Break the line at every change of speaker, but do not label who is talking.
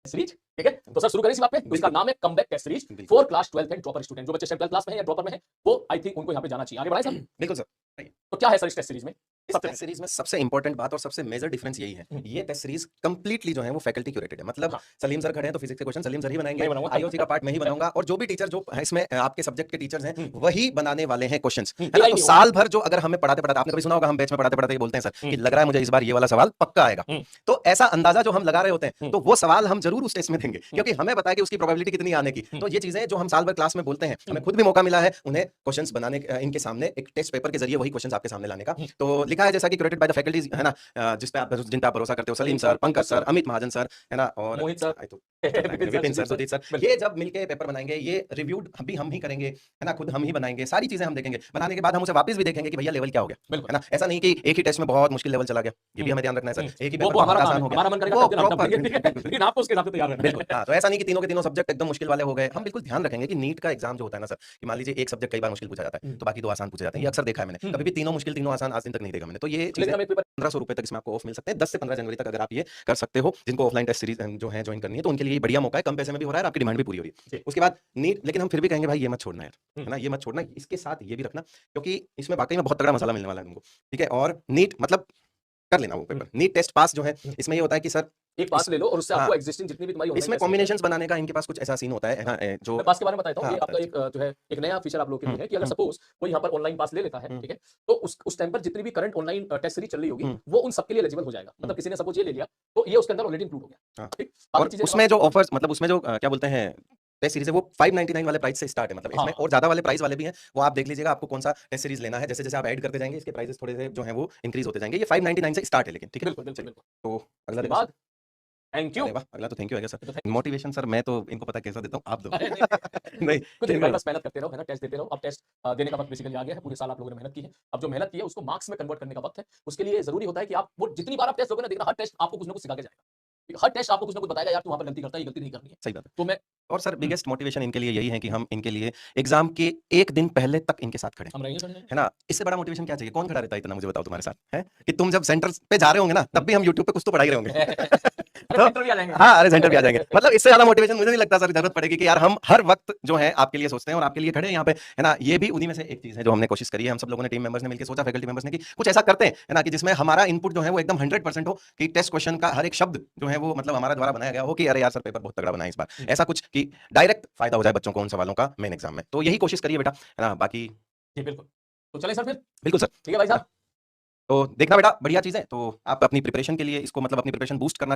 Series, ठीक है। तो सर शुरू करें इसी बात पे। तो इसका नाम है comeback test series for class 12th and dropper student. जो बच्चे 12th क्लास में है या ड्रॉपर में है, वो आई थिंक उनको यहाँ पे जाना चाहिए। आगे बढ़ाएं सर।
बिल्कुल सर।
तो क्या है सर इस टेस्ट सीरीज में?
इस टेस्ट सीरीज में सबसे इंपॉर्टेंट बात और सबसे मेजर डिफरेंस यही है, ये टेस्ट सीरीज कंप्लीटली जो है वो फैकल्टी क्यूरेटेड है। मतलब सलीम सर खड़े हैं तो फिजिक्स के क्वेश्चन सलीम सर ही बनाएंगे, आईओसी का पार्ट मैं ही बनाऊंगा, और जो भी टीचर जो इसमें आपके सब्जेक्ट के टीचर्स हैं वही बनाने वाले हैं क्वेश्चंस, है ना। तो साल भर जो अगर हमें पढ़ाते पढ़ाते, आपने कभी सुना होगा हम बैच में पढ़ाते पढ़ाते ये बोलते हैं सर कि लग रहा है मुझे इस बार ये वाला सवाल पक्का आएगा, तो ऐसा अंदाजा जो हम लगा रहे होते हैं, तो वो सवाल हम जरूर उस टेस्ट में देंगे, क्योंकि हमें पता है कि उसकी प्रोबेबिलिटी कितनी आने की। तो ये चीजें जो हम साल भर क्लास में बोलते हैं, हमें खुद भी मौका मिला है उन्हें क्वेश्चंस बनाने, इनके सामने एक टेस्ट पेपर के जरिए वही क्वेश्चंस आपके सामने लाने का। तो लिखा है जैसा कि क्यूरेटेड बाय द फैकल्टीज, है ना, जिन पे आप भरोसा करते हो, Salim sir, Pankaj sir, Amit Mahajan sir, है ना, और
Mohit sir,
Vipin sir, Sujeet sir, ये जब मिलके पेपर बनाएंगे, ये रिव्यूड भी हम ही करेंगे, है ना, खुद हम ही बनाएंगे, सारी चीजें हम देखेंगे। बनाने के बाद हम उसे वापस भी देखेंगे कि भैया लेवल क्या हो गया, है ना। ऐसा नहीं कि एक ही टेस्ट में बहुत मुश्किल लेवल चला गया, ये भी हमें ध्यान रखना है सर। एक ही पेपर बहुत आसान हो गया, हमारा मन करेगा, लेकिन आपको उसके हिसाब से तैयार रहना है। बिल्कुल, हां, तो ऐसा नहीं कि तीनों के तीनों सब्जेक्ट एकदम मुश्किल वाले हो गए। हम बिल्कुल ध्यान रखेंगे कि नीट का एग्जाम जो होता है ना सर, कि मान लीजिए एक सब्जेक्ट कई बार मुश्किल पूछा जाता है, तो बाकी दो आसान पूछे जाते हैं। ये अक्सर देखा है मैंने, कभी भी तीनों मुश्किल तीनों आसान आज दिन तक नहीं देखा मैंने। तो ये चीजें 1500 तक इसमें आपको ऑफ मिल सकते हैं, 10 से 15 जनवरी तक अगर आप ये कर सकते हो। जिनको ऑफलाइन टेस्ट सीरीज जो है ज्वाइन करनी है, तो उनके लिए बढ़िया मौका है, कम पैसे में भी हो रहा है, आपकी डिमांड भी पूरी हो रही है। उसके बाद नीट, लेकिन हम फिर भी कहेंगे भाई ये मत छोड़ना यार, है ना, ये मत छोड़ना, इसके साथ ये भी रखना, क्योंकि इसमें वाकई में बहुत तगड़ा मसाला मिलने वाला है तुमको, ठीक है। और नीट मतलब कर लेना वो पेपर, नीट टेस्ट पास जो है, इसमें ये होता है कि सर
एक पास ले लो और उससे आपको एग्जिस्टिंग जितनी भी तुम्हारी
इसमें कॉम्बिनेशंस बनाने का इनके पास कुछ ऐसा सीन होता है ना, जो
पास के बारे में बताता हूं। ये आपका एक जो है एक नया फीचर आप लोगों के लिए है कि अगर सपोज कोई यहां पर ऑनलाइन पास ले लेता है, ठीक है, तो उस टाइम पर जितनी भी करंट ऑनलाइन टेस्ट सीरीज चल रही होगी वो उन सबके लिए एलिजिबल हो जाएगा। मतलब किसी ने सपोज ये ले लिया तो ये उसके अंदर ऑलरेडी इंक्लूड हो गया, ठीक।
और उसमें जो ऑफर्स, मतलब उसमें जो क्या बोलते हैं टेस्ट सीरीज है, वो 599 वाले प्राइस से स्टार्ट है। मतलब इसमें और ज्यादा वाले प्राइस वाले भी हैं, वो आप देख लीजिएगा आपको कौन सा टेस्ट सीरीज लेना है। जैसे जैसे आप ऐड करते जाएंगे इसके प्राइसेस थोड़े से जो है वो इंक्रीज होते जाएंगे। ये 599 से स्टार्ट है, लेकिन ठीक है।
बिल्कुल।
तो अगला
बाद थैंक यू।
अगला तो थैंक यू है सर। मोटिवेशन सर मैं तो इनको पता कैसा देता हूं, आप दो।
नहीं कुछ नहीं, बस मेहनत करते रहो, है ना, टेस्ट देते रहो। अब टेस्ट देने का वक्त बेसिकली आ गया है। पूरे साल आप लोगों ने मेहनत की है, अब जो मेहनत की है उसको मार्क्स में कन्वर्ट करने का वक्त है। उसके लिए जरूरी होता है कि आप वो जितनी बार आप टेस्ट दोगे ना, देखना हर टेस्ट आपको कुछ ना कुछ सिखा के जाएगा। हर टेस्ट आपको कुछ ना कुछ बताएगा, यार तू वहां पर गलती करता है, ये गलती नहीं करनी है।
सही बात है।
तो मैं
और सर बिगेस्ट मोटिवेशन इनके लिए यही है कि हम इनके लिए एग्जाम के एक दिन पहले तक इनके साथ खड़े हैं, है ना। इससे बड़ा मोटिवेशन क्या चाहिए? कौन खड़ा रहता है इतना, मुझे बताओ तुम्हारे साथ, है कि तुम जब सेंटर पे जा रहे होंगे ना, तब भी हम यूट्यूब पे कुछ तो पढ़ा ही रहे होंगे। सेंटर भी आ जाएंगे। हाँ, अरे सेंटर भी आ जाएंगे। मतलब इससे ज्यादा मोटिवेशन मुझे नहीं लगता सर जरूरत पड़ेगी कि यार हम हर वक्त जो है आपके लिए सोचते हैं और आपके लिए खड़े हैं यहाँ पे, है ना। ये भी उन्हीं में से एक चीज है जो हमने कोशिश करी है, हम सब लोगों ने टीम मेंबर्स ने मिलकर सोचा, फैकल्टी मेंबर्स ने, कि कुछ ऐसा करते हैं, है ना, कि जिसमें हमारा इनपुट जो है वो एकदम 100% हो, कि टेस्ट क्वेश्चन का हर एक शब्द जो है वो मतलब हमारा द्वारा बनाया गया हो कि अरे यार सर पेपर बहुत तगड़ा बना है इस बार। ऐसा कुछ कि डायरेक्ट फायदा हो जाए बच्चों को उन सवालों का मेन एग्जाम में। तो यही कोशिश करिए बेटा, है ना। बाकी
जी बिल्कुल। तो चलें सर फिर?
बिल्कुल सर,
ठीक है भाई साहब।
तो देखना बेटा बढ़िया चीज है। तो आप अपनी प्रिपरेशन के लिए इसको, मतलब अपनी प्रिपरेशन बूस्ट करना